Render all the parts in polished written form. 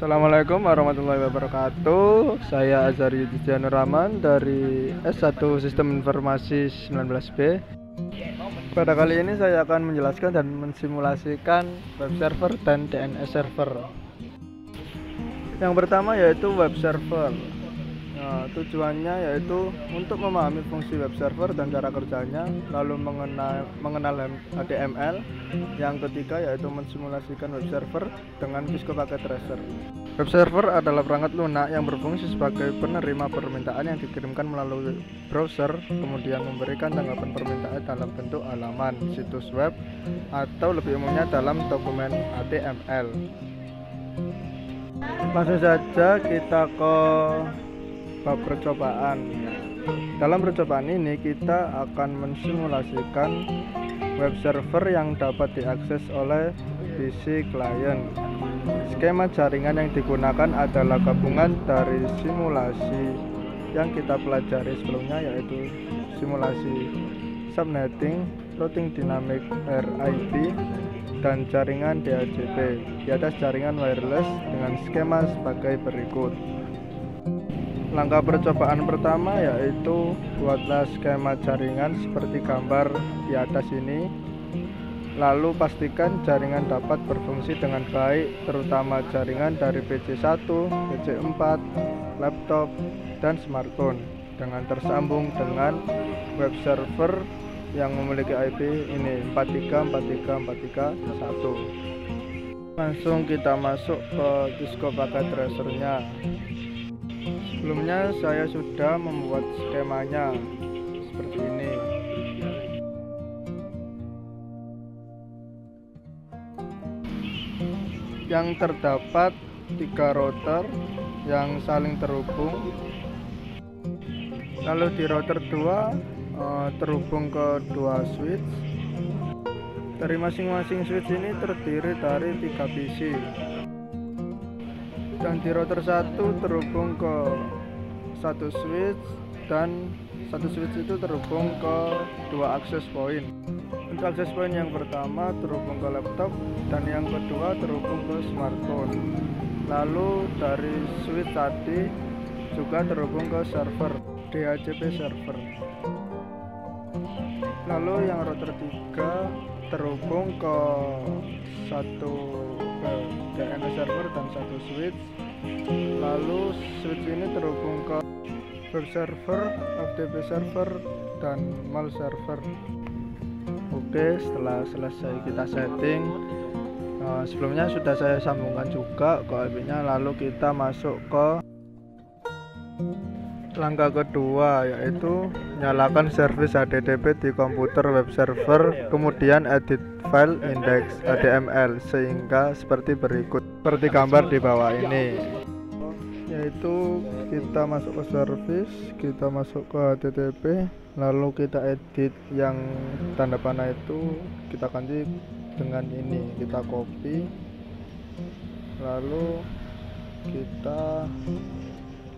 Assalamualaikum warahmatullahi wabarakatuh. Saya Azhari Yudhistianur Rahman dari S1 Sistem Informasi 19B. Pada kali ini saya akan menjelaskan dan mensimulasikan web server dan DNS server. Yang pertama yaitu web server. Tujuannya yaitu untuk memahami fungsi web server dan cara kerjanya, lalu mengenal HTML. Yang ketiga yaitu mensimulasikan web server dengan Cisco Packet Tracer. Web server adalah perangkat lunak yang berfungsi sebagai penerima permintaan yang dikirimkan melalui browser, kemudian memberikan tanggapan permintaan dalam bentuk halaman situs web atau lebih umumnya dalam dokumen HTML. Langsung saja kita ke bab percobaan. Dalam percobaan ini kita akan mensimulasikan web server yang dapat diakses oleh PC klien. Skema jaringan yang digunakan adalah gabungan dari simulasi yang kita pelajari sebelumnya, yaitu simulasi subnetting, routing dynamic RIP, dan jaringan DHCP di atas jaringan wireless dengan skema sebagai berikut. Langkah percobaan pertama yaitu buatlah skema jaringan seperti gambar di atas ini. Lalu pastikan jaringan dapat berfungsi dengan baik, terutama jaringan dari PC1, PC4, laptop, dan smartphone dengan tersambung dengan web server yang memiliki IP ini 43434341. Langsung kita masuk ke Cisco Packet Tracer-nya. Sebelumnya saya sudah membuat skemanya seperti ini. Yang terdapat 3 router yang saling terhubung. Lalu di router 2 terhubung ke 2 switch. Dari masing-masing switch ini terdiri dari 3 PC. Dan di router 1 terhubung ke 1 switch, dan 1 switch itu terhubung ke 2 access point. Untuk access point yang pertama terhubung ke laptop dan yang kedua terhubung ke smartphone. Lalu dari switch tadi juga terhubung ke server DHCP server. Lalu yang router 3 terhubung ke satu DNS server dan 1 switch. Lalu switch ini terhubung ke web server, FTP server, dan mail server. Oke, setelah selesai kita setting, sebelumnya sudah saya sambungkan juga ke IP-nya. Lalu kita masuk ke langkah kedua, yaitu nyalakan service HTTP di komputer web server, kemudian edit file index HTML sehingga seperti berikut, seperti gambar di bawah ini. Yaitu kita masuk ke service, kita masuk ke HTTP, lalu kita edit yang tanda panah itu kita ganti dengan ini, kita copy, lalu kita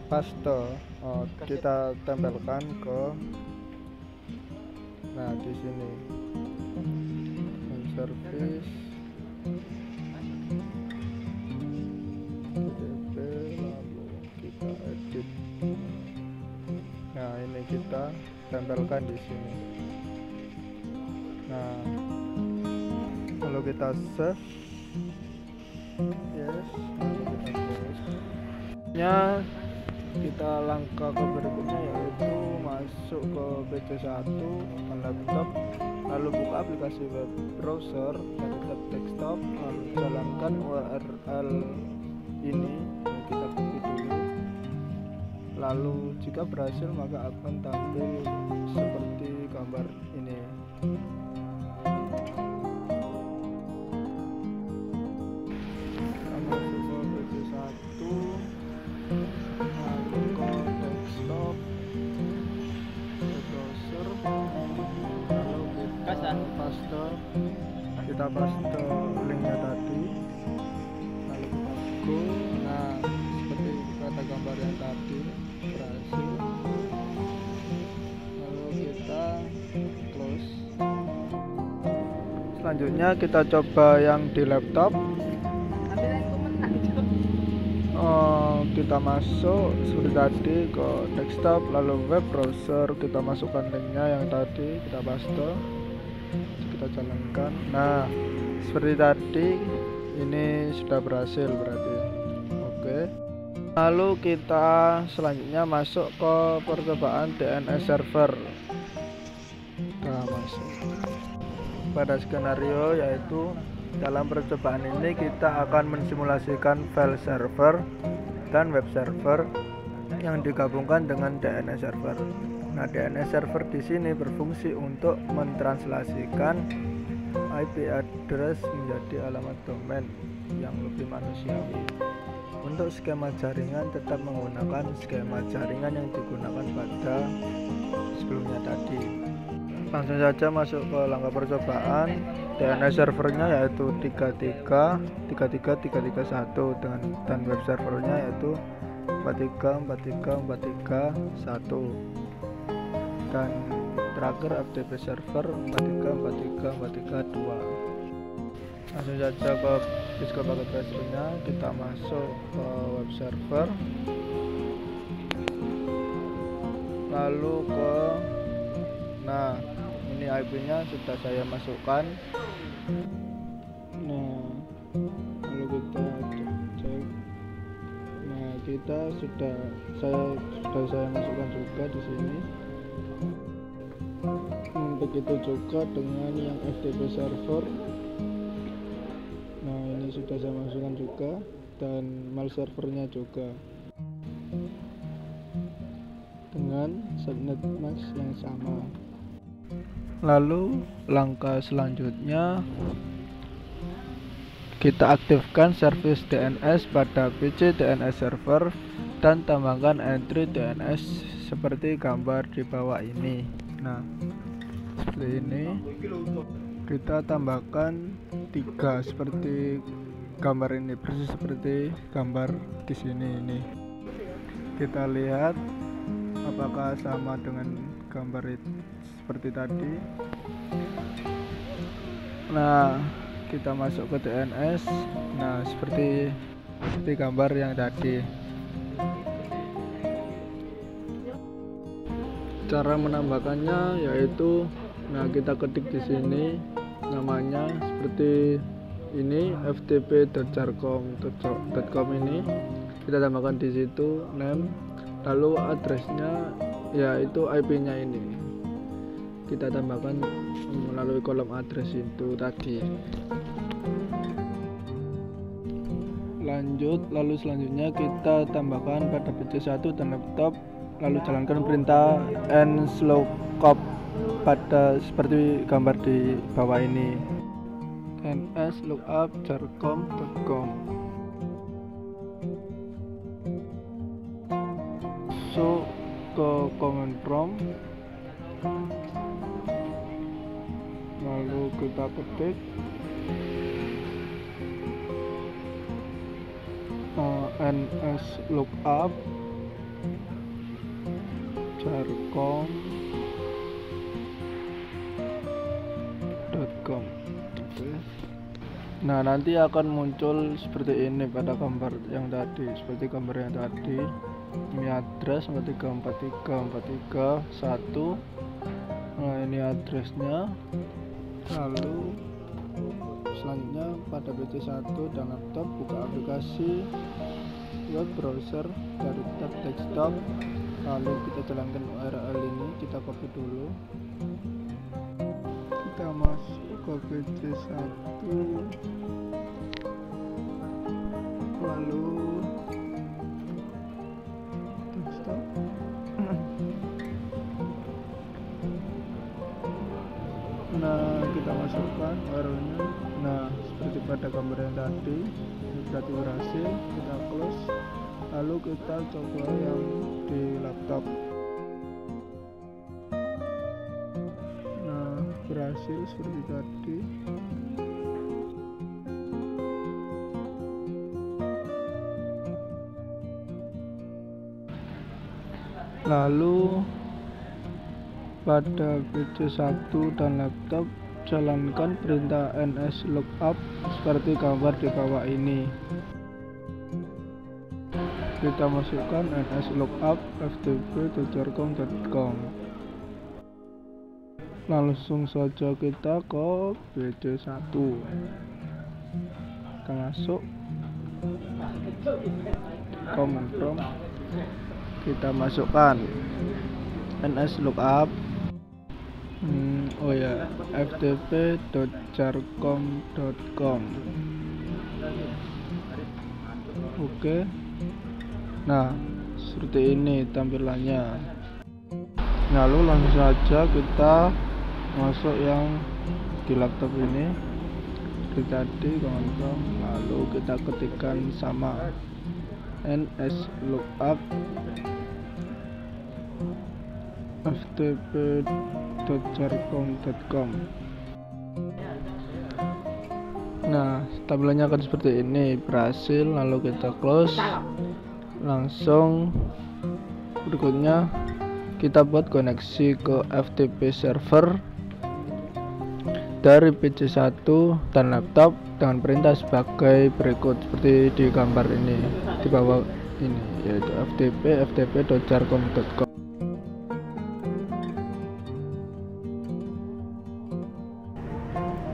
paste, kita tempelkan ke di sini service HTTP, lalu kita edit. Nah, ini kita tempelkan di sini. Nah, lalu kita save. Yes, kita langkah ke berikutnya yaitu masuk ke PC1 ke laptop, lalu buka aplikasi web browser dari tab desktop, lalu jalankan URL ini yang kita copy dulu. Lalu jika berhasil maka akan tampil seperti gambar ini. Kita paste linknya tadi, lalu kita go. Nah, seperti kata gambar yang tadi berhasil. Lalu kita close. Selanjutnya kita coba yang di laptop. kita masuk seperti tadi ke desktop, lalu web browser, kita masukkan linknya yang tadi, kita paste, kita jalankan. Nah, seperti tadi, ini sudah berhasil berarti. Oke. Lalu kita selanjutnya masuk ke percobaan DNS server. Kita masuk pada skenario, yaitu dalam percobaan ini kita akan mensimulasikan file server dan web server yang digabungkan dengan DNS server. Nah, DNS server di sini berfungsi untuk mentranslasikan IP address menjadi alamat domain yang lebih manusiawi. Untuk skema jaringan tetap menggunakan skema jaringan yang digunakan pada sebelumnya tadi. Langsung saja masuk ke langkah percobaan. DNS servernya yaitu 33.331 dan web servernya yaitu 43.43.43.1 dan terakhir FTP server 43.43.43.2. Langsung saja ke Cisco Packet Tracer-nya, kita masuk ke web server, lalu ke, nah ini IP-nya sudah saya masukkan. Nah, lalu kita cek. Nah, kita sudah saya masukkan juga di sini. Begitu juga dengan yang FTP server. Nah, ini sudah saya masukkan juga, dan mail servernya juga dengan subnet mask yang sama. Lalu langkah selanjutnya kita aktifkan service DNS pada PC DNS server dan tambahkan entry DNS seperti gambar di bawah ini. Nah, seperti ini. Kita tambahkan 3 seperti gambar ini, persis seperti gambar di sini ini. Kita lihat apakah sama dengan gambar itu seperti tadi. Nah, kita masuk ke DNS. Nah, seperti gambar yang tadi. Cara menambahkannya yaitu, nah kita ketik di sini namanya seperti ini, ftp.jarcom.com ini kita tambahkan di situ name, lalu addressnya yaitu IP-nya ini kita tambahkan melalui kolom address itu tadi. Lalu selanjutnya kita tambahkan pada PC1 dan laptop, lalu jalankan perintah nslookup pada seperti gambar di bawah ini, nslookup jarcom.com. So ke command prompt, lalu kita ketik nslookup jarcom.com. Nah, nanti akan muncul seperti ini pada gambar yang tadi, seperti gambar yang tadi. Ini address 43.43.43.1. Nah, ini addressnya. Lalu selanjutnya pada PC1 dan laptop, buka aplikasi web browser dari tab desktop, lalu kita jalankan URL ini, kita copy dulu, kita masuk ke PC1, lalu desktop. Nah, kita masukkan URL-nya. Nah, seperti pada gambar yang tadi, ini berarti berhasil. Kita close, lalu kita coba yang di laptop. Nah, berhasil seperti tadi. Lalu pada PC1 dan laptop, jalankan perintah nslookup seperti gambar di bawah ini. kita masukkan nslookup ftp.jarcom.com. Langsung saja kita ke BC1. Kita masuk command prompt, kita masukkan nslookup ftp.jarcom.com. Oke. Nah, seperti ini tampilannya. Lalu langsung saja kita masuk yang di laptop ini seperti tadi kawan-kawan. Lalu kita ketikkan sama nslookup ftp.jarcom.com. Nah, tampilannya akan seperti ini. Berhasil, lalu kita close. Langsung berikutnya kita buat koneksi ke FTP server dari PC1 dan laptop dengan perintah sebagai berikut, seperti di gambar ini di bawah ini, yaitu ftp.jarcom.com.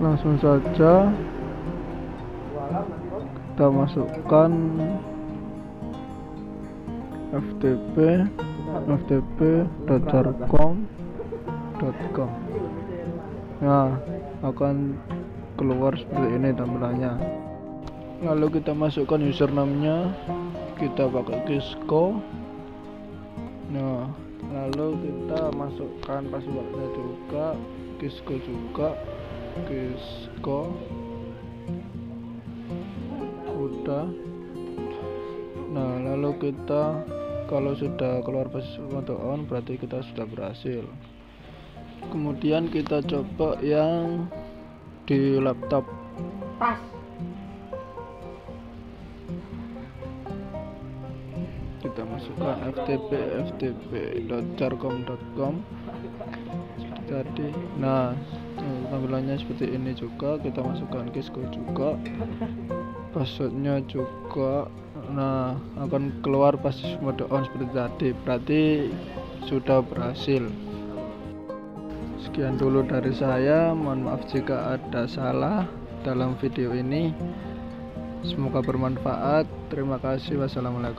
Langsung saja kita masukkan ftp.jarcom.com. Nah, akan keluar seperti ini tampilannya. Lalu kita masukkan username-nya, kita pakai Kisco. Nah, lalu kita masukkan passwordnya juga, Kisco juga, Kisco. Udah. Nah, lalu kita kalau sudah keluar basis mode on, berarti kita sudah berhasil. Kemudian kita coba yang di laptop. Kita masukkan ftp.jarcom.com seperti tadi. Nah, tampilannya seperti ini juga. Kita masukkan Kisco juga, passwordnya juga. Nah, akan keluar basis mode on seperti tadi, berarti sudah berhasil. Sekian dulu dari saya, mohon maaf jika ada salah dalam video ini. Semoga bermanfaat. Terima kasih. Wassalamualaikum.